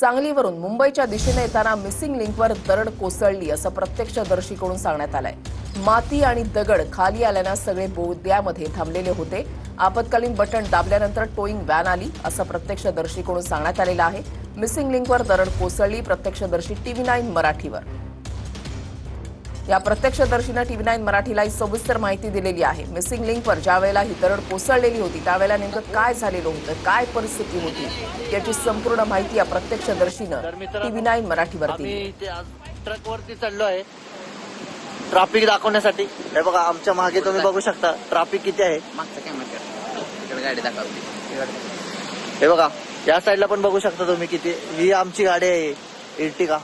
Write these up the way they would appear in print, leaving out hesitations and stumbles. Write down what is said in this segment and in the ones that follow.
सांगलीवरून मुंबईच्या दिशेने येताना मिसिंग लिंकवर दरड कोसळली असं प्रत्यक्षदर्शीकडून सांगण्यात आलंय। माती आणि दगड खाली आल्यानं सगळे बोगद्यामध्ये थांबलेले होते। आपत्कालीन बटन दाबल्यानंतर टोईंग व्हॅन आली असं प्रत्यक्षदर्शीकडून सांगण्यात आलेलं आहे। मिसिंग लिंकवर दरड कोसळली। प्रत्यक्षदर्शी TV9 मराठीवर। या प्रत्यक्षदर्शीनं TV9 मराठीला ही सविस्तर माहिती दिलेली आहे। मिसिंग लिंकवर ज्या वेळेला ही दरड कोसळलेली होती त्यावेळेला नेमकं काय झालेलं होतं, काय परिस्थिती होती याची संपूर्ण माहिती या प्रत्यक्षदर्शीनं TV9 मराठीवर दिली। ट्रकवरती चढलो आहे ट्रॅफिक दाखवण्यासाठी। हे बघा आमच्या मागे तुम्ही बघू शकता ट्रॅफिक किती आहे। मागचा कॅमेरा गाडी दाखवली। हे बघा या साईडला पण बघू शकता तुम्ही किती। ही आमची गाडी आहे इर्टिगा।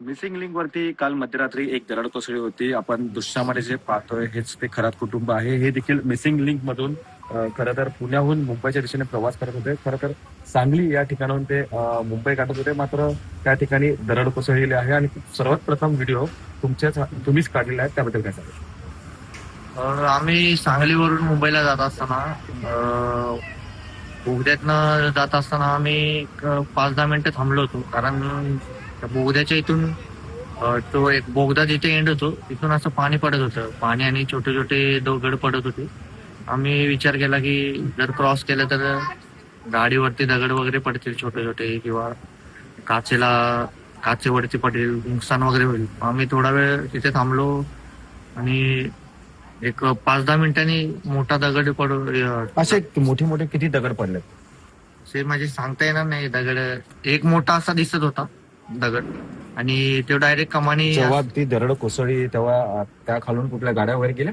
मिसिंग लिंक वरती काल मध्यरात्री एक दरड कोसळली होती। आपण दृश्यामध्ये जे पाहतोय हेच ते खरात कुटुंब आहे। हे देखील मिसिंग लिंक मधून खरं तर पुण्याहून मुंबईच्या दिशेने प्रवास करत होते। खरं तर सांगली या ठिकाणाहून ते मुंबई गाठत होते, मात्र त्या ठिकाणी दरड कोसळलेली आहे। आणि सर्वात प्रथम व्हिडिओ तुम्हीच काढलेला आहे, त्याबद्दल काय सांगाल? आम्ही सांगलीवरून मुंबईला जात असताना बोगद्यातनं जात असताना आम्ही 5-10 मिनिटं थांबलो होतो, कारण बोगद्याच्या इथून तो एक बोगदा जिथे एंड होतो तिथून असं पाणी पडत होतं। पाणी आणि छोटे छोटे दगड पडत होते। आम्ही विचार केला की जर क्रॉस केलं तर गाडीवरती दगड वगैरे पडतील छोटे छोटे, किंवा काचेवरती पडेल, नुकसान वगैरे होईल। आम्ही थोडा वेळ तिथे थांबलो आणि एक 5-10 मिनिटांनी मोठा दगड असे मोठे मोठे किती दगड पडले ते म्हणजे सांगता येणार नाही। दगड एक मोठा असा दिसत होता दगड, आणि तो डायरेक्ट कमानी। जेव्हा ती दरड कोसळली तेव्हा त्या खालून कुठल्या गाड्या वगैरे गेल्या?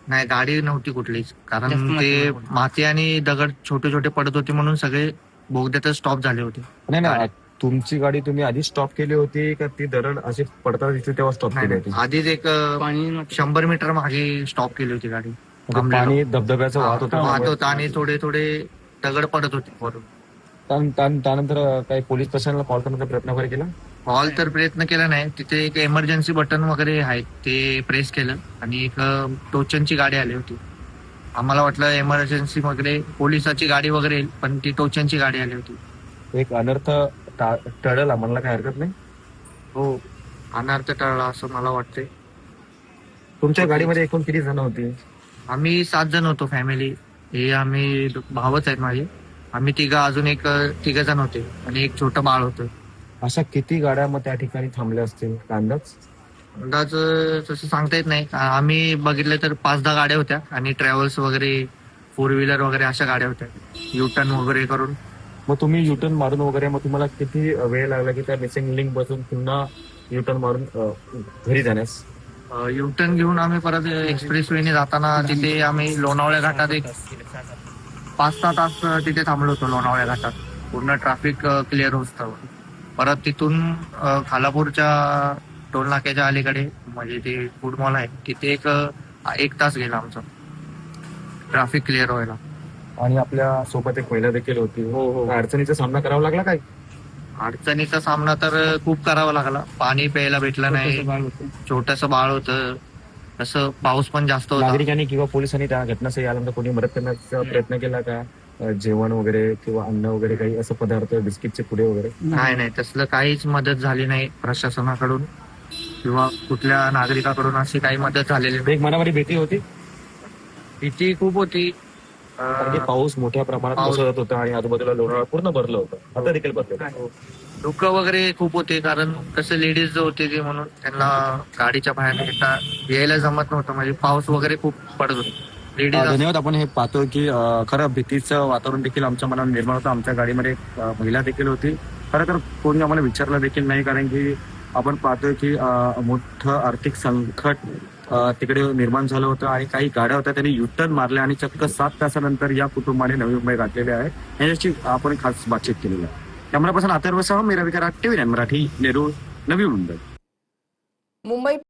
नाही, गाडी नव्हती कुठलीच, कारण ते माती आणि दगड छोटे छोटे पडत होते म्हणून सगळे बोगद्यातच स्टॉप झाले होते। नाही, तुमची गाडी तुम्ही आधी स्टॉप केली होती का ती दरड अशी पडताना दिसली तेव्हा स्टॉप केली होती? आधीच एक 100 मीटर मागे स्टॉप केली होती गाडी। पाणी धबधब्याचं वाहत होतं आणि थोडे थोडे दगड पडत होते वरून। त्यानंतर काही पोलीस स्टेशनला कॉल करण्याचा प्रयत्न वगैरे केला? कॉल तर प्रयत्न केला नाही। तिथे एक इमर्जन्सी बटन वगैरे आहेत ते प्रेस केलं, आणि एक टोचनची गाडी आली होती। आम्हाला वाटलं इमर्जन्सी वगैरे पोलिसाची गाडी वगैरे येईल, पण ती टोचनची गाडी आली होती। एक अनर्थ टळला म्हणला काही हरकत नाही? हो, अनर्थ टळला असं मला वाटतंय। तुमच्या गाडीमध्ये एकूण किती जण होती? आम्ही 7 जण होतो फॅमिली। हे आम्ही भावच आहेत माझे। आम्ही अजून एक 3 जण होते आणि एक छोटं बाळ होतं। अशा किती गाड्या मग त्या ठिकाणी थांबल्या असतील अंदाज तसं सांगता येत नाही। आम्ही बघितलं तर 5-10 गाड्या होत्या, आणि ट्रॅव्हल्स वगैरे 4 व्हीलर वगैरे अशा गाड्या होत्या युटर्न वगैरे करून। मग तुम्ही युटर्न मारून वगैरे मग तुम्हाला किती वेळ लागला की त्या मिसिंग लिंक बसून पुन्हा युटर्न मारून घरी जाण्यास? युटर्न घेऊन आम्ही परत एक्सप्रेस वेने जाताना तिथे आम्ही लोणावळ्या घाटात एक 5-6 तास तिथे थांबलो होतो। लोणावळ्या घाटात पूर्ण ट्रॅफिक क्लिअर होतं। परत तिथून खालापूरच्या टोल नाक्याच्या अलीकडे म्हणजे ते फूड मॉल आहे तिथे एक तास गेला आमचा ट्रॅफिक क्लिअर व्हायला। आणि आपल्या सोबत एक महिला देखील होती। हो, अडचणीचा सामना करावा लागला काय? अडचणीचा सामना तर खूप करावा लागला। पाणी प्यायला भेटलं नाही, छोटस बाळ होतं, तसं पाऊस पण जास्त होता। नागरिकांनी किंवा पोलिसांनी त्या घटनास्थळी आल्यानंतर कोणी मदत करण्याचा प्रयत्न केला का? जेवण वगैरे किंवा अन्न वगैरे काही असं पदार्थ, बिस्किटचे पुडे वगैरे? नाही, तसलं काहीच मदत झाली नाही प्रशासनाकडून किंवा कुठल्या नागरिकाकडून। अशी काही मदत झालेली नाही। एक मनामध्ये भीती होती? भीती खूप होती। पाऊस मोठ्या प्रमाणात कोसळत होता आणि आजूबाजूला लोणावळा पूर्ण भरलं होतं, आता देखील भरलं। दुःख वगैरे खूप होते, कारण कसं लेडीज होते ते, म्हणून त्यांना गाडीच्या बाहेर यायला जमत नव्हतं, म्हणजे पाऊस वगैरे खूप पडत होता। धन्यवाद। आपण हे पाहतो की खरं भीतीचं वातावरण देखील आमच्या मनात निर्माण होतं। आमच्या गाडीमध्ये महिला देखील होती। खरं तर कोणी आम्हाला विचारलं देखील नाही, कारण की आपण पाहतोय की मोठं आर्थिक संकट तिकडे निर्माण झालं होतं आणि काही गाड्या होत्या त्यांनी युटर्न मारले आणि चक्क 7 तासानंतर या कुटुंबाने नवी मुंबई गाठलेले आहे याच्याची आपण खास बातचीत केलेली आहे. कॅमेरा पर्सन अथर्वसह मी रविकर, TV9 मराठी, नेरूळ, नवी मुंबई. मुंबई